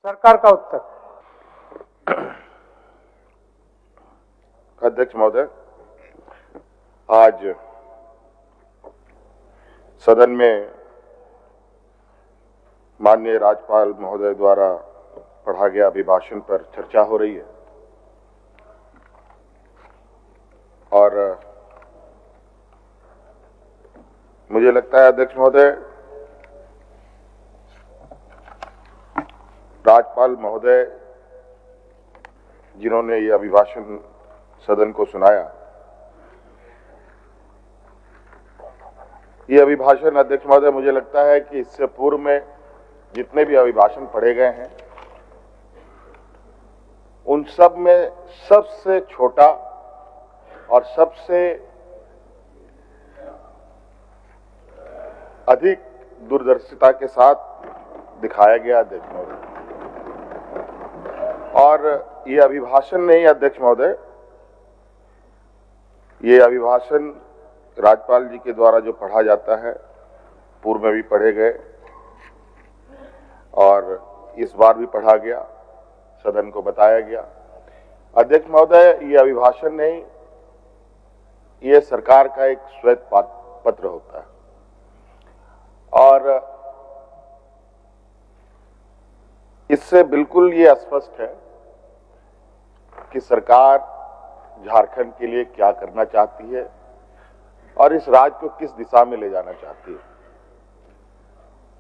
सरकार का उत्तर। अध्यक्ष महोदय, आज सदन में माननीय राज्यपाल महोदय द्वारा पढ़ा गया अभिभाषण पर चर्चा हो रही है और मुझे लगता है अध्यक्ष महोदय, राज्यपाल महोदय जिन्होंने ये अभिभाषण सदन को सुनाया, ये अभिभाषण अध्यक्ष महोदय मुझे लगता है कि इससे पूर्व में जितने भी अभिभाषण पढ़े गए हैं उन सब में सबसे छोटा और सबसे अधिक दूरदर्शिता के साथ दिखाया गया अध्यक्ष महोदय। और ये अभिभाषण नहीं अध्यक्ष महोदय, ये अभिभाषण राज्यपाल जी के द्वारा जो पढ़ा जाता है, पूर्व में भी पढ़े गए और इस बार भी पढ़ा गया, सदन को बताया गया। अध्यक्ष महोदय, ये अभिभाषण नहीं, ये सरकार का एक श्वेत पत्र होता है और इससे बिल्कुल ये स्पष्ट है कि सरकार झारखंड के लिए क्या करना चाहती है और इस राज्य को किस दिशा में ले जाना चाहती है।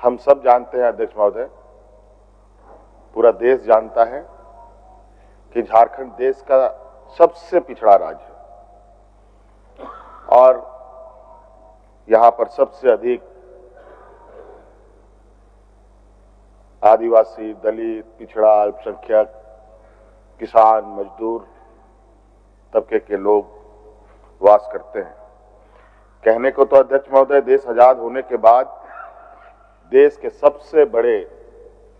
हम सब जानते हैं अध्यक्ष महोदय, पूरा देश जानता है कि झारखंड देश का सबसे पिछड़ा राज्य है और यहां पर सबसे अधिक आदिवासी, दलित, पिछड़ा, अल्पसंख्यक, किसान, मजदूर तबके के लोग वास करते हैं। कहने को तो अध्यक्ष महोदय, देश आजाद होने के बाद देश के सबसे बड़े,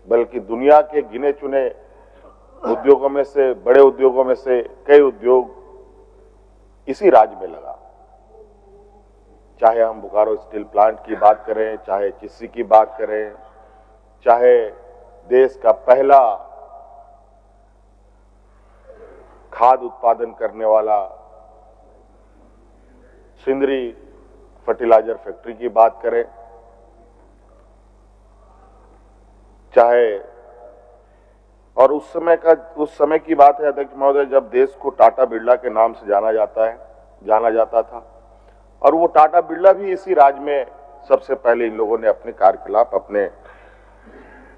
बल्कि दुनिया के गिने चुने उद्योगों में से, बड़े उद्योगों में से कई उद्योग इसी राज्य में लगा। चाहे हम बोकारो स्टील प्लांट की बात करें, चाहे चिस्सी की बात करें, चाहे देश का पहला खाद उत्पादन करने वाला सिंदरी फर्टिलाइजर फैक्ट्री की बात करें, चाहे और उस समय की बात है अध्यक्ष महोदय जब देश को टाटा बिरला के नाम से जाना जाता था और वो टाटा बिरला भी इसी राज्य में सबसे पहले इन लोगों ने अपने कार्यकलाप, अपने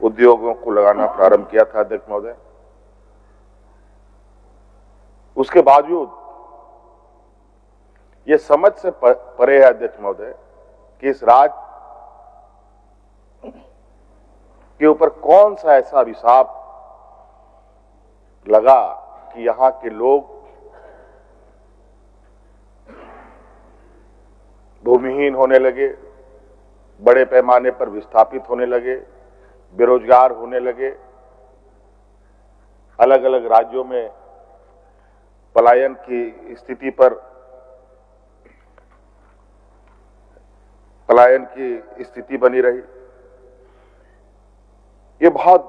उद्योगों को लगाना प्रारंभ किया था अध्यक्ष महोदय। उसके बावजूद ये समझ से परे है अध्यक्ष महोदय कि इस राज्य के ऊपर कौन सा ऐसा अभिशाप लगा कि यहां के लोग भूमिहीन होने लगे, बड़े पैमाने पर विस्थापित होने लगे, बेरोजगार होने लगे, अलग अलग राज्यों में पलायन की स्थिति बनी रही। ये बहुत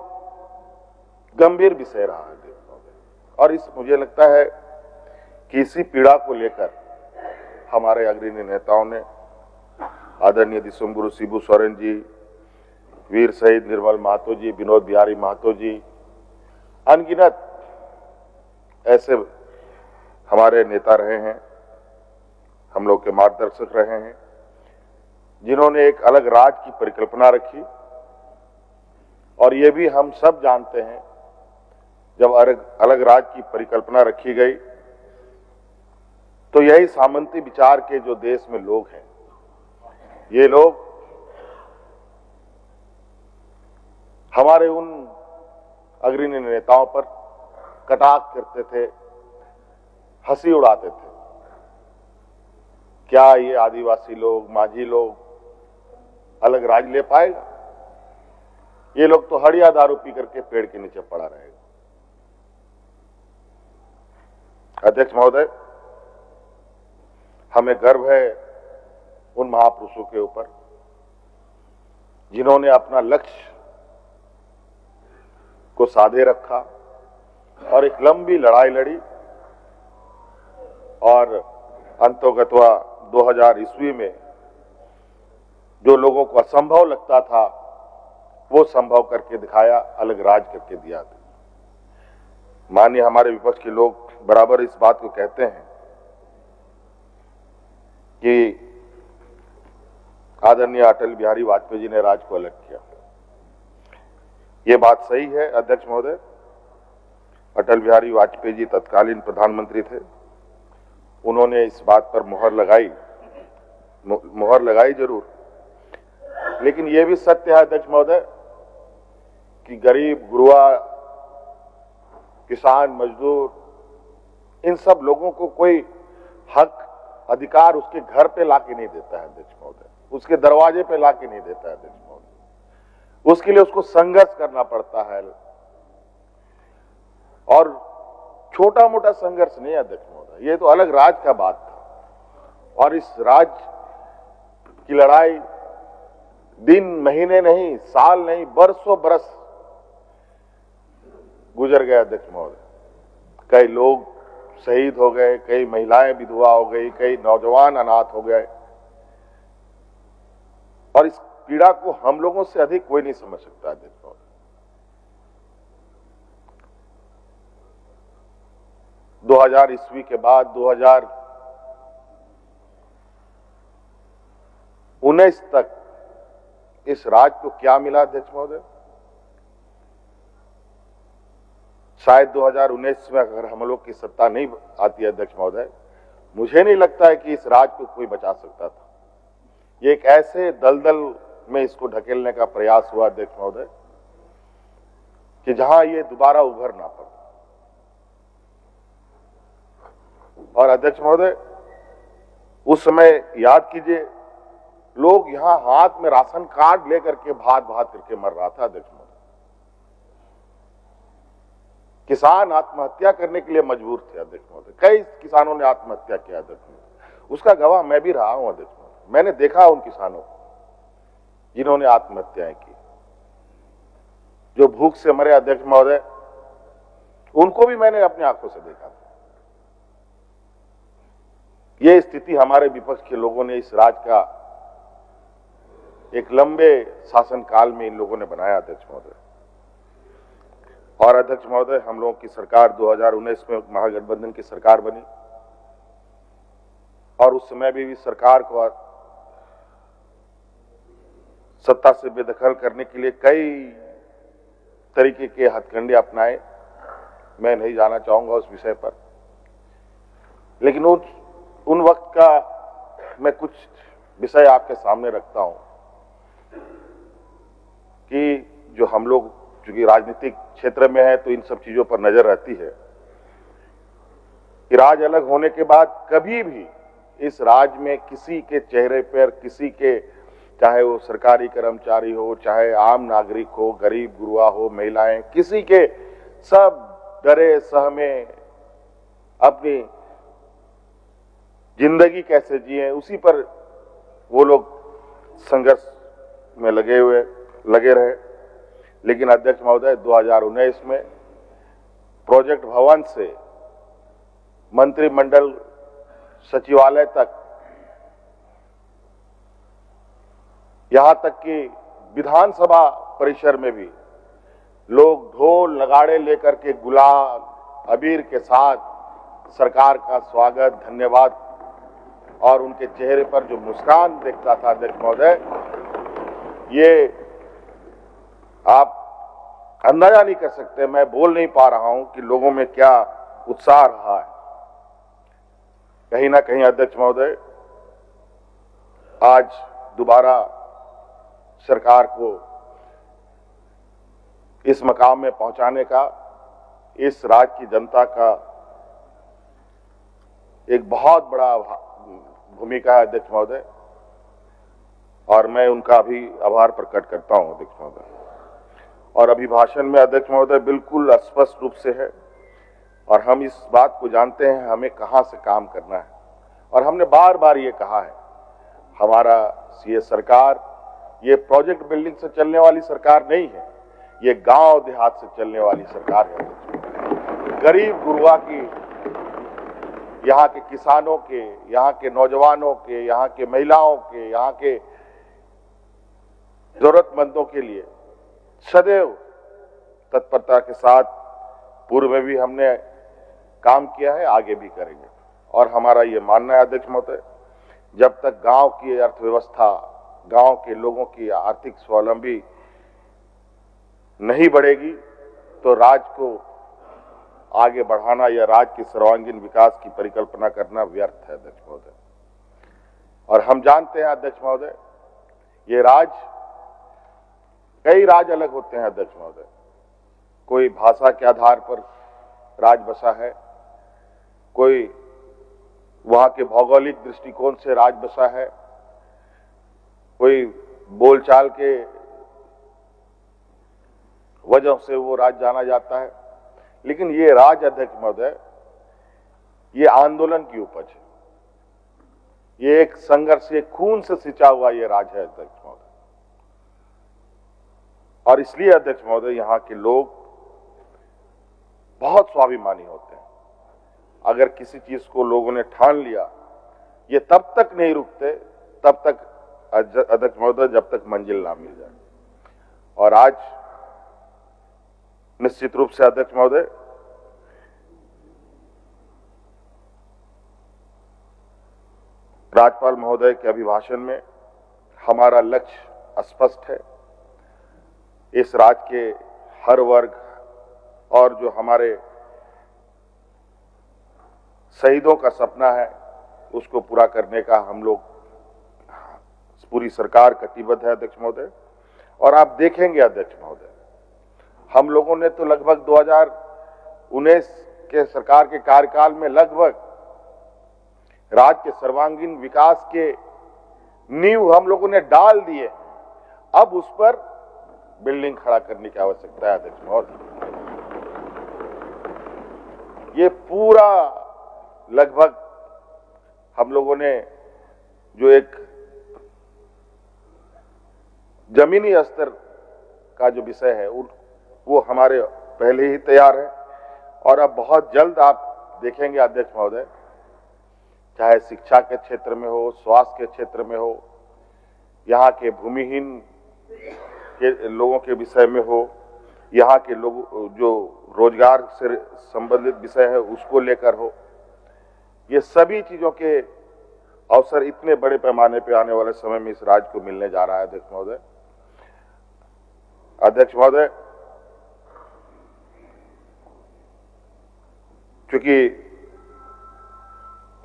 गंभीर विषय रहा है और मुझे लगता है कि इसी पीड़ा को लेकर हमारे अग्रणी नेताओं ने, आदरणीय दिसुमगुरु शिबू सोरेन जी, वीर शहीद निर्मल महतो जी, विनोद बिहारी महतो जी, अनगिनत ऐसे हमारे नेता रहे हैं, हम लोग के मार्गदर्शक रहे हैं, जिन्होंने एक अलग राज्य की परिकल्पना रखी। और ये भी हम सब जानते हैं, जब अलग राज्य की परिकल्पना रखी गई तो यही सामंती विचार के जो देश में लोग हैं, ये लोग हमारे उन अग्रणी नेताओं पर कटाक्ष करते थे, हंसी उड़ाते थे। क्या ये आदिवासी लोग, माझी लोग अलग राज्य ले पाएगा? ये लोग तो हड़िया दारू पी करके पेड़ के नीचे पड़ा रहेगा। अध्यक्ष महोदय, हमें गर्व है उन महापुरुषों के ऊपर जिन्होंने अपना लक्ष्य को साधे रखा और एक लंबी लड़ाई लड़ी और अंतोगत्वा 2000 ईस्वी में जो लोगों को असंभव लगता था वो संभव करके दिखाया, अलग राज करके दिया। माननीय हमारे विपक्ष के लोग बराबर इस बात को कहते हैं कि आदरणीय अटल बिहारी वाजपेयी जी ने राज को अलग किया। ये बात सही है अध्यक्ष महोदय। अटल बिहारी वाजपेयी जी तत्कालीन प्रधानमंत्री थे, उन्होंने इस बात पर मुहर लगाई जरूर, लेकिन यह भी सत्य है अध्यक्ष महोदय कि गरीब, गुरुआ, किसान, मजदूर, इन सब लोगों को कोई हक, अधिकार उसके घर पे लाके नहीं देता है अध्यक्ष महोदय, उसके दरवाजे पे लाके नहीं देता है अध्यक्ष महोदय। उसके लिए उसको संघर्ष करना पड़ता है, और छोटा मोटा संघर्ष नहीं अध्यक्ष महोदय, ये तो अलग राज का बात था। और इस राज की लड़ाई दिन, महीने नहीं, साल नहीं, बरसों बरस गुजर गए अध्यक्ष महोदय। कई लोग शहीद हो गए, कई महिलाएं विधवा हो गई, कई नौजवान अनाथ हो गए, और इस पीड़ा को हम लोगों से अधिक कोई नहीं समझ सकता अध्यक्ष महोदय। 2000 ईस्वी के बाद 2019 तक इस राज को क्या मिला अध्यक्ष महोदय? शायद 2019 में अगर हम लोग की सत्ता नहीं आती अध्यक्ष महोदय, मुझे नहीं लगता है कि इस राज को कोई बचा सकता था। ये एक ऐसे दलदल में इसको ढकेलने का प्रयास हुआ अध्यक्ष महोदय कि जहां ये दोबारा उभर ना पाए। और अध्यक्ष महोदय, उस समय याद कीजिए, लोग यहां हाथ में राशन कार्ड लेकर के भात करके मर रहा था अध्यक्ष महोदय। किसान आत्महत्या करने के लिए मजबूर थे अध्यक्ष महोदय, कई किसानों ने आत्महत्या किया अध्यक्ष महोदय। उसका गवाह मैं भी रहा हूं अध्यक्ष महोदय। मैंने देखा उन किसानों को जिन्होंने आत्महत्याएं की, जो भूख से मरे अध्यक्ष महोदय, उनको भी मैंने अपनी आंखों से देखा था। ये स्थिति हमारे विपक्ष के लोगों ने इस राज का एक लंबे शासनकाल में इन लोगों ने बनाया अध्यक्ष महोदय। और अध्यक्ष महोदय, हम लोगों की सरकार 2019 में महागठबंधन की सरकार बनी, और उस समय भी सरकार को सत्ता से बेदखल करने के लिए कई तरीके के हथकंडे अपनाए। मैं नहीं जाना चाहूंगा उस विषय पर, लेकिन उन वक्त का मैं कुछ विषय आपके सामने रखता हूं कि जो हम लोग चूंकि राजनीतिक क्षेत्र में है तो इन सब चीजों पर नजर रहती है कि राज अलग होने के बाद कभी भी इस राज में किसी के चेहरे पर, किसी के, चाहे वो सरकारी कर्मचारी हो, चाहे आम नागरिक हो, गरीब गुरुआ हो, महिलाएं, किसी के, सब डरे सहमे अपनी जिंदगी कैसे जिए उसी पर वो लोग संघर्ष में लगे रहे। लेकिन अध्यक्ष महोदय, 2019 में प्रोजेक्ट भवन से मंत्रिमंडल सचिवालय तक, यहां तक कि विधानसभा परिसर में भी लोग ढोल नगाड़े लेकर के गुलाल अबीर के साथ सरकार का स्वागत, धन्यवाद, और उनके चेहरे पर जो मुस्कान देखता था अध्यक्ष महोदय, ये आप अंदाजा नहीं कर सकते। मैं बोल नहीं पा रहा हूं कि लोगों में क्या उत्साह रहा है। कहीं ना कहीं अध्यक्ष महोदय, आज दोबारा सरकार को इस मकाम में पहुंचाने का इस राज्य की जनता का एक बहुत बड़ा भूमिका है अध्यक्ष महोदय, और मैं उनका भी आभार प्रकट करता हूं अध्यक्ष महोदय। और अभिभाषण में अध्यक्ष महोदय बिल्कुल स्पष्ट रूप से है, और हम इस बात को जानते हैं हमें कहां से काम करना है, और हमने बार बार ये कहा है, हमारा ये सरकार ये प्रोजेक्ट बिल्डिंग से चलने वाली सरकार नहीं है। ये गांव देहात से चलने वाली सरकार है। गरीब गुरुआ की, यहाँ के किसानों के, यहाँ के नौजवानों के, यहाँ के महिलाओं के, यहाँ के जरूरतमंदों के लिए सदैव तत्परता के साथ पूर्व में भी हमने काम किया है, आगे भी करेंगे। और हमारा ये मानना है अध्यक्ष महोदय, जब तक गांव की अर्थव्यवस्था, गांव के लोगों की आर्थिक स्वावलंबी नहीं बढ़ेगी तो राज्य को आगे बढ़ाना या राज्य के सर्वांगीण विकास की परिकल्पना करना व्यर्थ है अध्यक्ष महोदय। और हम जानते हैं अध्यक्ष महोदय, ये राज्य, कई राज्य अलग होते हैं अध्यक्ष महोदय। कोई भाषा के आधार पर राज्य बसा है, कोई वहां के भौगोलिक दृष्टिकोण से राज्य बसा है, कोई बोलचाल के वजह से वो राज्य जाना जाता है। लेकिन ये राज्य अध्यक्ष महोदय, ये आंदोलन की उपज है, ये एक संघर्ष, एक खून से सिंचा हुआ ये राज्य है अध्यक्ष महोदय। और इसलिए अध्यक्ष महोदय यहाँ के लोग बहुत स्वाभिमानी होते हैं। अगर किसी चीज को लोगों ने ठान लिया, ये तब तक नहीं रुकते, तब तक अध्यक्ष महोदय, जब तक मंजिल ना मिल जाए। और आज निश्चित रूप से अध्यक्ष महोदय, राज्यपाल महोदय के अभिभाषण में हमारा लक्ष्य स्पष्ट है। इस राज्य के हर वर्ग और जो हमारे शहीदों का सपना है, उसको पूरा करने का हम लोग, पूरी सरकार कटिबद्ध है अध्यक्ष महोदय। और आप देखेंगे अध्यक्ष महोदय, हम लोगों ने तो लगभग 2019 के सरकार के कार्यकाल में लगभग राज्य के सर्वांगीण विकास के नींव हम लोगों ने डाल दिए। अब उस पर बिल्डिंग खड़ा करने की आवश्यकता है अध्यक्ष महोदय। ये पूरा लगभग हम लोगों ने जो एक जमीनी स्तर का जो विषय है वो हमारे पहले ही तैयार है। और अब बहुत जल्द आप देखेंगे अध्यक्ष महोदय, चाहे शिक्षा के क्षेत्र में हो, स्वास्थ्य के क्षेत्र में हो, यहाँ के भूमिहीन के लोगों के विषय में हो, यहाँ के लोग जो रोजगार से संबंधित विषय है उसको लेकर हो, ये सभी चीजों के अवसर इतने बड़े पैमाने पे आने वाले समय में इस राज्य को मिलने जा रहा है अध्यक्ष महोदय। अध्यक्ष महोदय, क्योंकि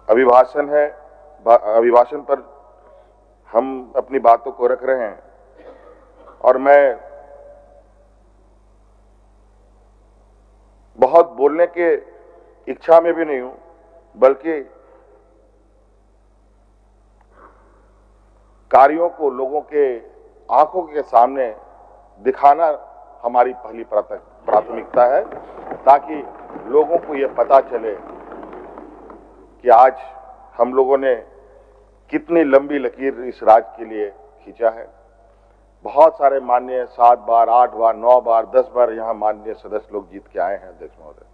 अभिभाषण है, अभिभाषण पर हम अपनी बातों को रख रहे हैं, और मैं बहुत बोलने के इच्छा में भी नहीं हूं, बल्कि कार्यों को लोगों के आंखों के सामने दिखाना हमारी पहली प्राथमिकता है, ताकि लोगों को यह पता चले कि आज हम लोगों ने कितनी लंबी लकीर इस राज्य के लिए खींचा है। बहुत सारे माननीय 7 बार, 8 बार, 9 बार, 10 बार यहाँ माननीय सदस्य लोग जीत के आए हैं अध्यक्ष महोदय।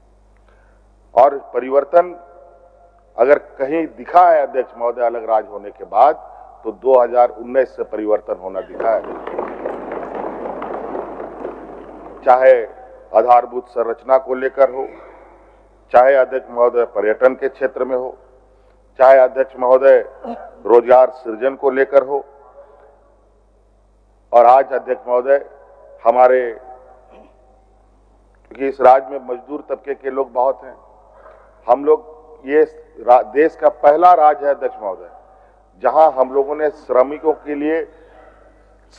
और परिवर्तन अगर कहीं दिखा है अध्यक्ष महोदय अलग राज्य होने के बाद, तो 2019 से परिवर्तन होना दिखा है। चाहे आधारभूत संरचना को लेकर हो, चाहे अध्यक्ष महोदय पर्यटन के क्षेत्र में हो, चाहे अध्यक्ष महोदय रोजगार सृजन को लेकर हो, और आज अध्यक्ष महोदय हमारे, क्योंकि इस राज्य में मजदूर तबके के लोग बहुत हैं, हम लोग ये देश का पहला राज्य है अध्यक्ष महोदय जहां हम लोगों ने श्रमिकों के लिए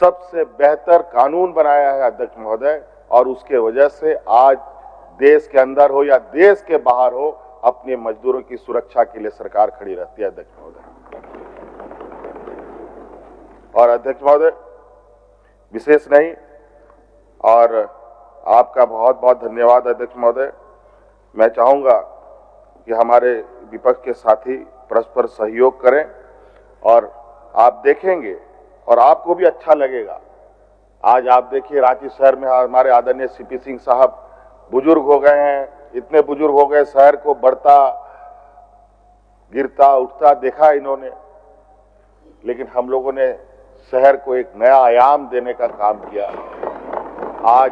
सबसे बेहतर कानून बनाया है अध्यक्ष महोदय। और उसके वजह से आज देश के अंदर हो या देश के बाहर हो, अपने मजदूरों की सुरक्षा के लिए सरकार खड़ी रहती है अध्यक्ष महोदय। और अध्यक्ष महोदय विशेष नहीं, और आपका बहुत बहुत धन्यवाद अध्यक्ष महोदय। मैं चाहूंगा कि हमारे विपक्ष के साथी परस्पर सहयोग करें, और आप देखेंगे और आपको भी अच्छा लगेगा। आज आप देखिए रांची शहर में हमारे आदरणीय सीपी सिंह साहब बुजुर्ग हो गए हैं, इतने बुजुर्ग हो गए, शहर को बढ़ता गिरता उठता देखा इन्होंने, लेकिन हम लोगों ने शहर को एक नया आयाम देने का काम किया। आज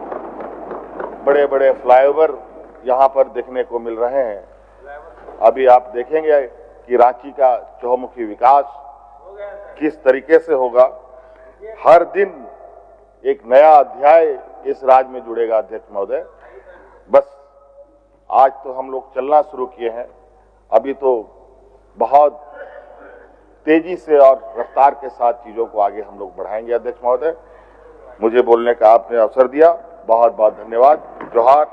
बड़े बड़े फ्लाईओवर यहाँ पर देखने को मिल रहे हैं। अभी आप देखेंगे कि रांची का चहुमुखी विकास किस तरीके से होगा। हर दिन एक नया अध्याय इस राज्य में जुड़ेगा। अध्यक्ष महोदय, बस आज तो हम लोग चलना शुरू किए हैं, अभी तो बहुत तेजी से और रफ्तार के साथ चीजों को आगे हम लोग बढ़ाएंगे। अध्यक्ष महोदय, मुझे बोलने का आपने अवसर दिया, बहुत बहुत धन्यवाद। जोहार।